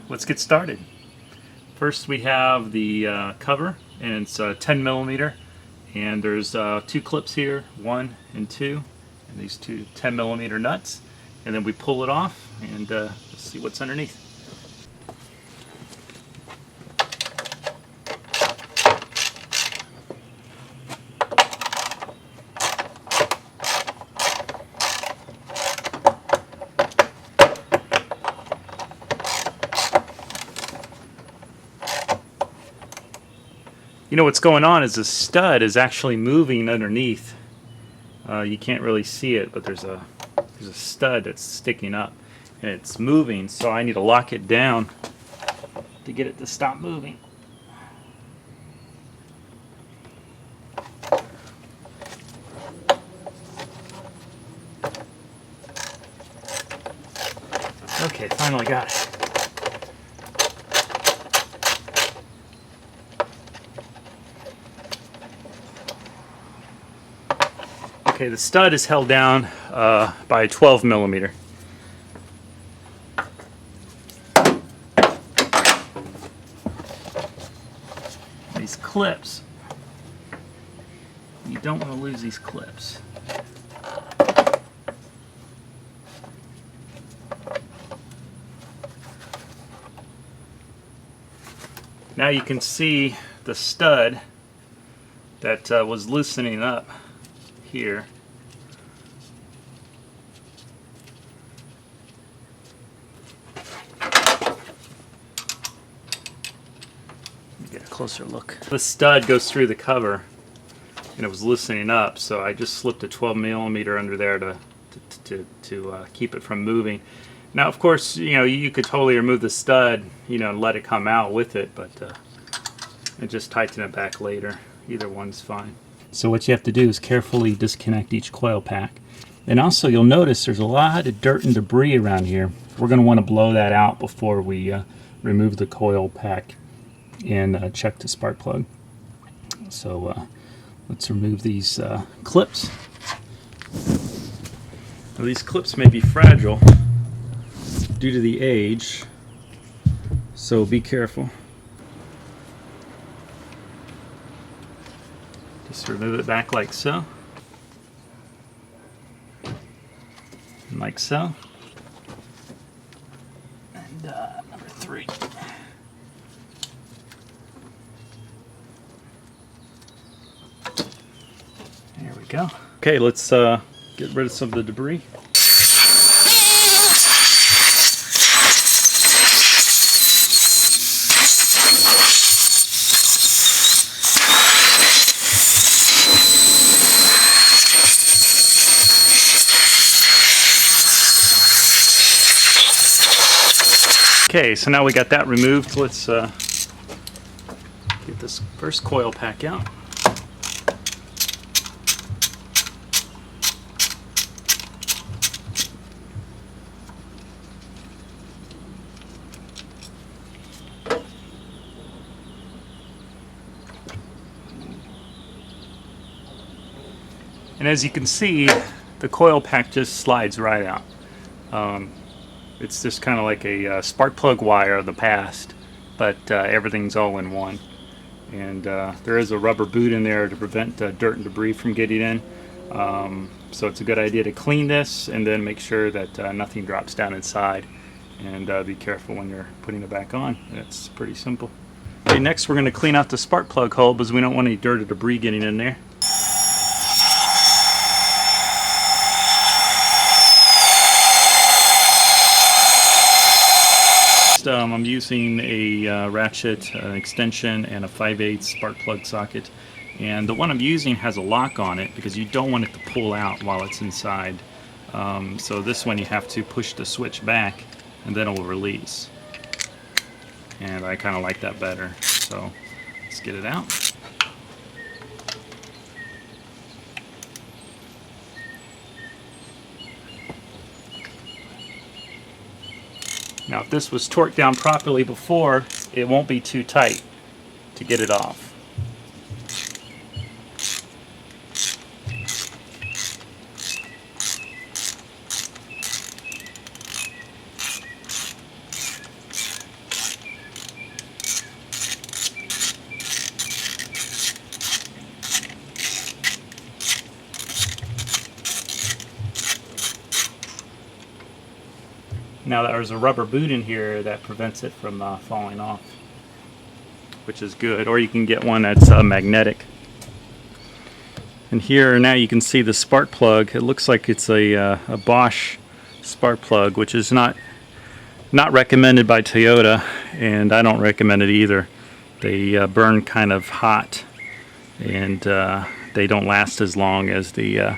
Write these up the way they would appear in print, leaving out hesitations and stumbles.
let's get started. First we have the cover, and it's 10 millimeter, and there's 2 clips here, 1 and 2, and these 2 10 millimeter nuts, and then we pull it off and let's see what's underneath. You know what's going on is the stud is actually moving underneath. You can't really see it, but there's a stud that's sticking up and it's moving, so I need to lock it down to get it to stop moving. Okay, finally got it. Okay, the stud is held down by a 12 millimeter. These clips, you don't want to lose these clips. Now you can see the stud that was loosening up here. Get a closer look. The stud goes through the cover and it was loosening up, so I just slipped a 12 millimeter under there to keep it from moving. Now of course, you know, you could totally remove the stud, you know, and let it come out with it, but and just tighten it back later. Either one's fine. So what you have to do is carefully disconnect each coil pack. And also you'll notice there's a lot of dirt and debris around here. We're going to want to blow that out before we remove the coil pack and check the spark plug. So let's remove these clips. Now, these clips may be fragile due to the age, so be careful. Just remove it back like so, and like so, and number 3. There we go. Okay, let's get rid of some of the debris. Okay, so now we got that removed. Let's get this first coil pack out. And as you can see, the coil pack just slides right out. It's just kind of like a spark plug wire of the past, but everything's all in one. And there is a rubber boot in there to prevent dirt and debris from getting in. So it's a good idea to clean this and then make sure that nothing drops down inside. And be careful when you're putting it back on. It's pretty simple. Okay, next we're going to clean out the spark plug hole because we don't want any dirt or debris getting in there. I'm using a ratchet extension and a 5/8 spark plug socket, and the one I'm using has a lock on it because you don't want it to pull out while it's inside. So this one you have to push the switch back and then it will release, and I kind of like that better. So let's get it out. Now if this was torqued down properly before, it won't be too tight to get it off. Now there's a rubber boot in here that prevents it from falling off, which is good. Or you can get one that's magnetic. And here now you can see the spark plug. It looks like it's a Bosch spark plug, which is not recommended by Toyota, and I don't recommend it either. They burn kind of hot, and they don't last as long as the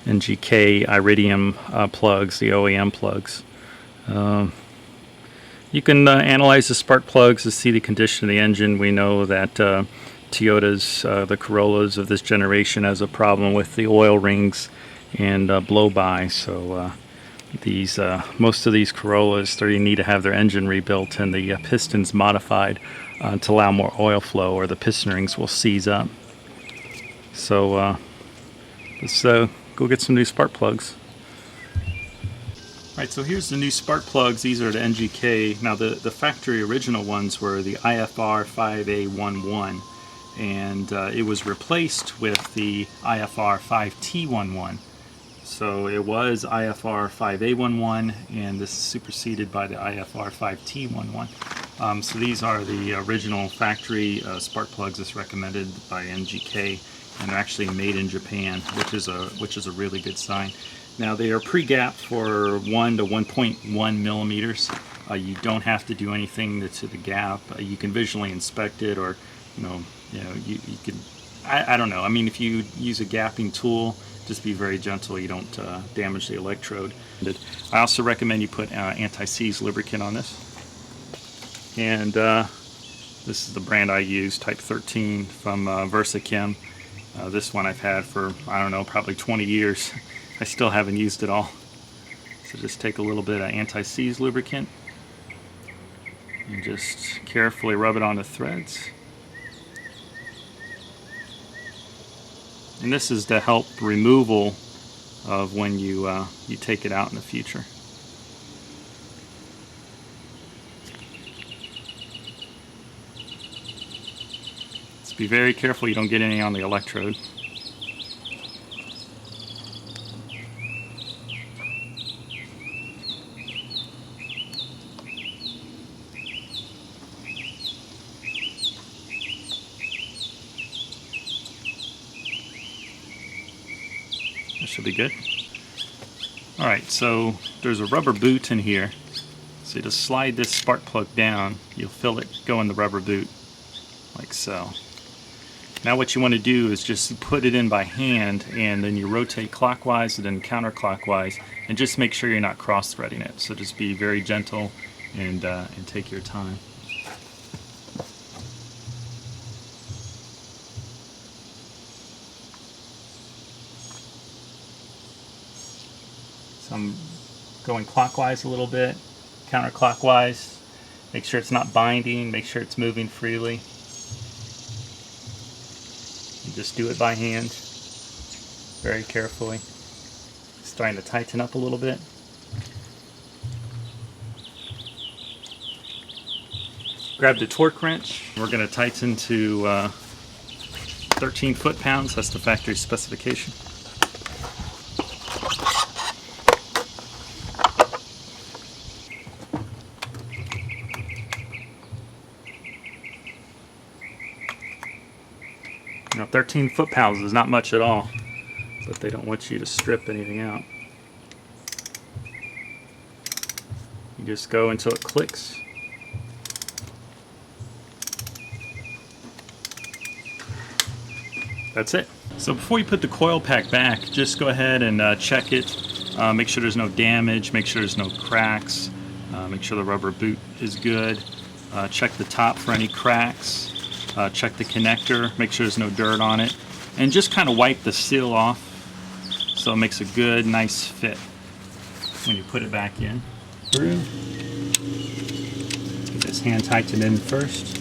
NGK Iridium plugs, the OEM plugs. You can analyze the spark plugs to see the condition of the engine. We know that Toyota's, the Corollas of this generation, has a problem with the oil rings and blow-by. So these most of these Corollas, they need to have their engine rebuilt and the pistons modified to allow more oil flow, or the piston rings will seize up. So let's go get some new spark plugs. Alright, so here's the new spark plugs. These are the NGK. Now the factory original ones were the IFR 5A11, and it was replaced with the IFR 5T11. So it was IFR 5A11, and this is superseded by the IFR 5T11. So these are the original factory spark plugs that's recommended by NGK, and they're actually made in Japan, which is a really good sign. Now they are pre-gapped for 1 to 1.1 millimeters. You don't have to do anything to the gap. You can visually inspect it, or you can. I don't know. I mean, if you use a gapping tool, just be very gentle. You don't damage the electrode. I also recommend you put anti-seize lubricant on this. And this is the brand I use, Type 13 from VersaChem. This one I've had for, I don't know, probably 20 years. I still haven't used it all. So just take a little bit of anti-seize lubricant and just carefully rub it on the threads. And this is to help removal of when you take it out in the future. Just be very careful you don't get any on the electrode. That should be good. Alright, so there's a rubber boot in here. So you just slide this spark plug down, you'll feel it go in the rubber boot, like so. Now what you want to do is just put it in by hand, and then you rotate clockwise and then counterclockwise, and just make sure you're not cross-threading it. So just be very gentle and take your time. So I'm going clockwise a little bit, counterclockwise. Make sure it's not binding, make sure it's moving freely. And just do it by hand, very carefully. It's starting to tighten up a little bit. Grab the torque wrench. We're going to tighten to 13 foot-pounds. That's the factory specification. Now 13 foot-pounds is not much at all, but they don't want you to strip anything out. You just go until it clicks. That's it. So before you put the coil pack back, just go ahead and check it. Make sure there's no damage, make sure there's no cracks, make sure the rubber boot is good. Check the top for any cracks. Check the connector, make sure there's no dirt on it, and just kind of wipe the seal off so it makes a good, nice fit when you put it back in. Through. Get this hand tightened in first.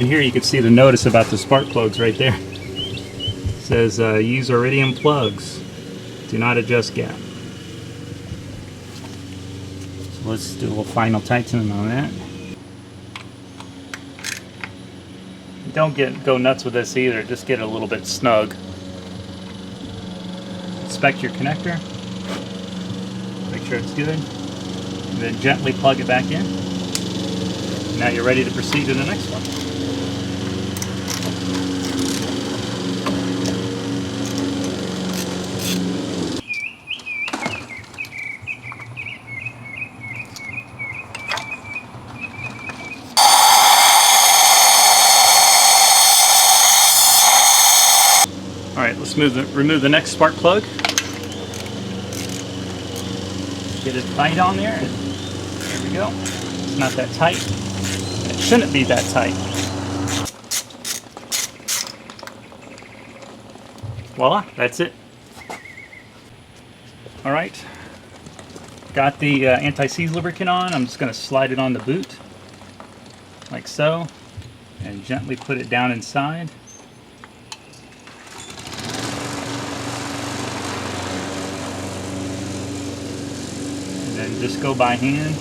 And here you can see the notice about the spark plugs right there. It says use iridium plugs, do not adjust gap. So let's do a little final tightening on that. don't go nuts with this either. Just get it a little bit snug. Inspect your connector. Make sure it's good. And then gently plug it back in. Now you're ready to proceed to the next one. Alright, let's remove the next spark plug. Get it tight on there. There we go. It's not that tight. It shouldn't be that tight. Voila, that's it. Alright. Got the anti-seize lubricant on. I'm just going to slide it on the boot. Like so. And gently put it down inside. And just go by hand.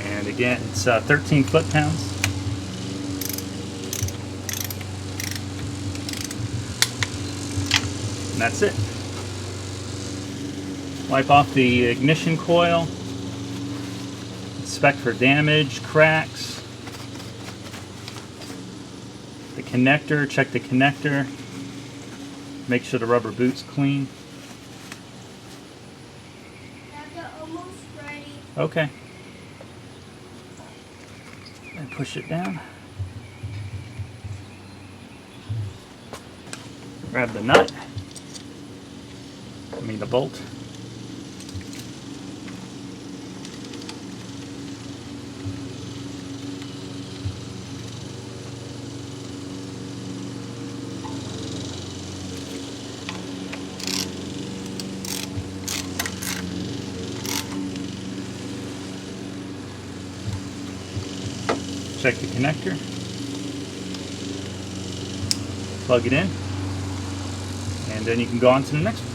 And again, it's 13 foot-pounds. And that's it. Wipe off the ignition coil. Inspect for damage, cracks. The connector, check the connector. Make sure the rubber boot's clean. They're almost ready. Okay. And push it down. Grab the nut. The bolt. Check the connector, plug it in, and then you can go on to the next one.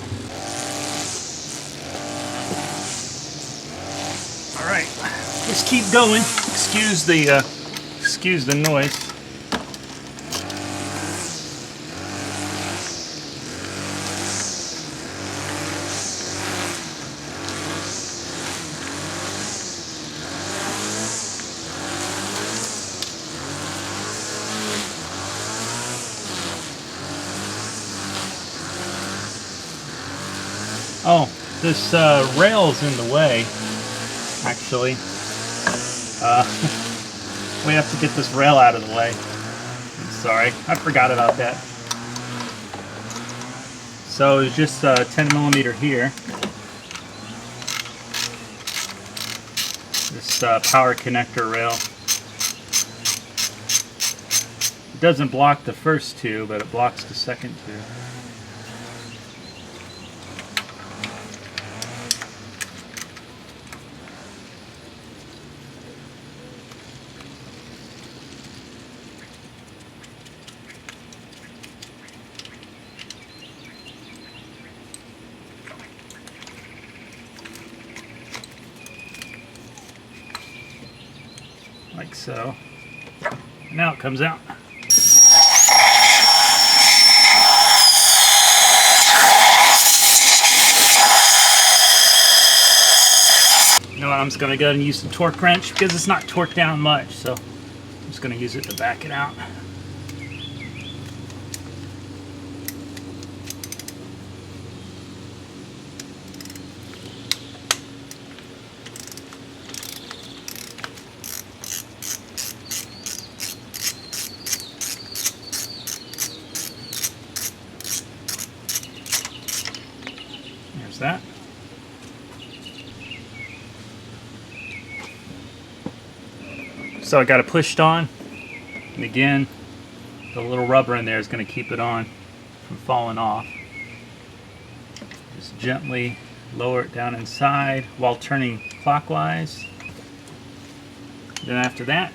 All right, just keep going. Excuse the noise. Oh, this rail's in the way, actually. We have to get this rail out of the way. I'm sorry, I forgot about that. So it's just 10 millimeter here. This power connector rail. It doesn't block the first two, but it blocks the second two. Like so. Now it comes out. You know what, I'm just going to go ahead and use the torque wrench because it's not torqued down much, so I'm just going to use it to back it out. There's that. So I got it pushed on, and again, the little rubber in there is going to keep it on from falling off. Just gently lower it down inside while turning clockwise. Then after that,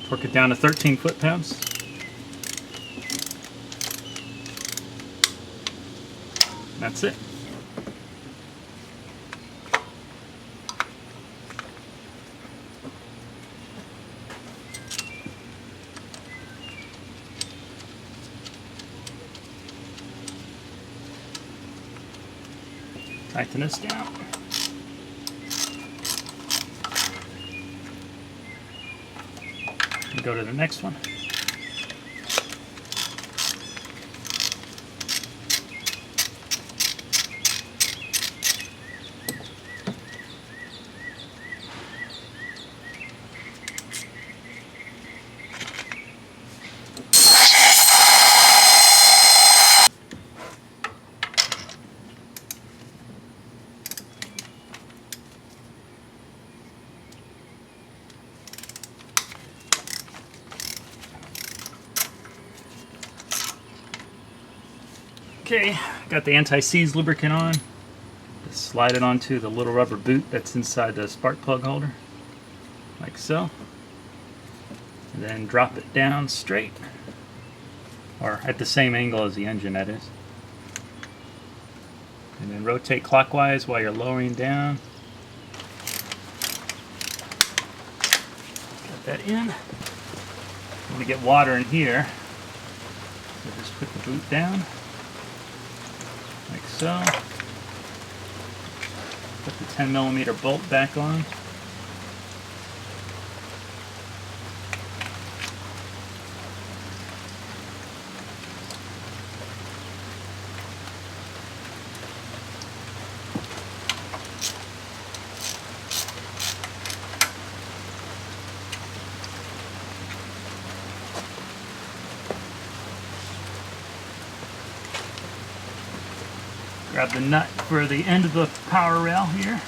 torque it down to 13 foot-pounds. That's it. Tighten this down. And go to the next one. Okay, got the anti-seize lubricant on. Just slide it onto the little rubber boot that's inside the spark plug holder, like so. And then drop it down straight, or at the same angle as the engine, that is. And then rotate clockwise while you're lowering down. Got that in. I'm going to get water in here, so just put the boot down. Like so. Put the 10mm bolt back on. Grab the nut for the end of the power rail here.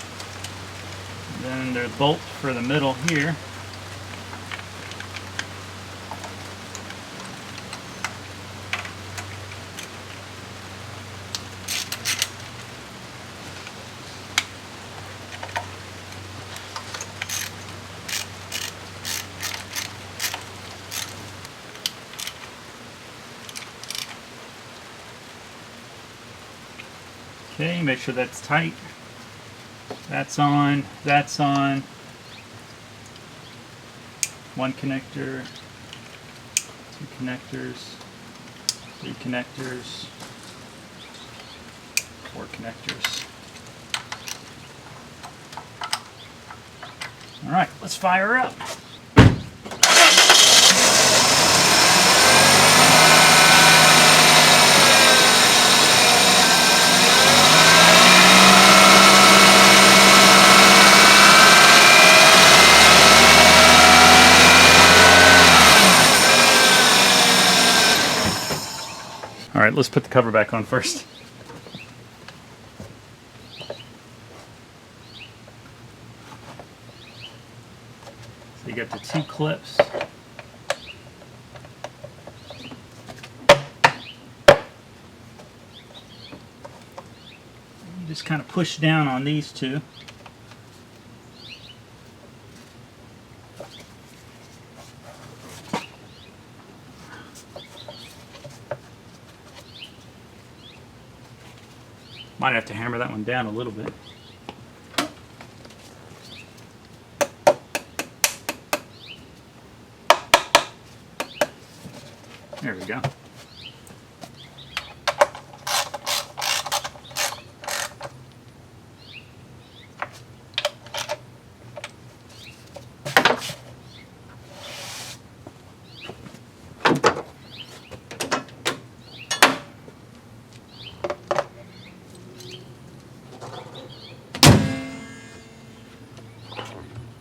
And then the bolt for the middle here. Okay, make sure that's tight. That's on, that's on. One connector, two connectors, three connectors, four connectors. All right, let's fire up. All right, let's put the cover back on first. So you got the two clips. You just kind of push down on these two. Might have to hammer that one down a little bit. There we go.